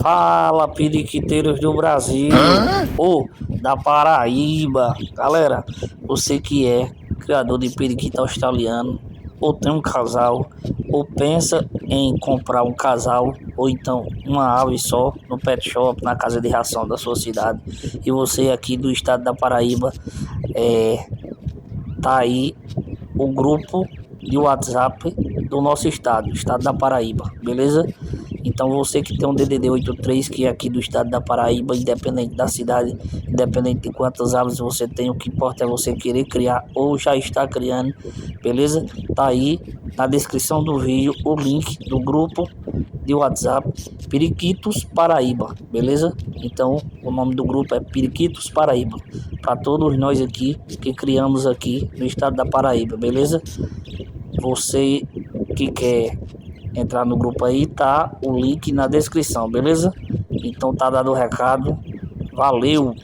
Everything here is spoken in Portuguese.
Fala, periquiteiros do Brasil, ou da Paraíba. Galera, você que é criador de periquito australiano, ou tem um casal, ou pensa em comprar um casal, ou então uma ave só no pet shop, na casa de ração da sua cidade, e você aqui do estado da Paraíba, tá aí o grupo de WhatsApp do nosso estado da Paraíba, beleza? Então você que tem um DDD 83, que é aqui do estado da Paraíba, independente da cidade, independente de quantas aves você tem, o que importa é você querer criar ou já está criando, beleza? Tá aí na descrição do vídeo o link do grupo de WhatsApp Periquitos Paraíba, beleza? Então o nome do grupo é Periquitos Paraíba, para todos nós aqui que criamos aqui no estado da Paraíba, beleza? Você que quer entrar no grupo aí, tá o link na descrição, beleza? Então tá dado o recado. Valeu!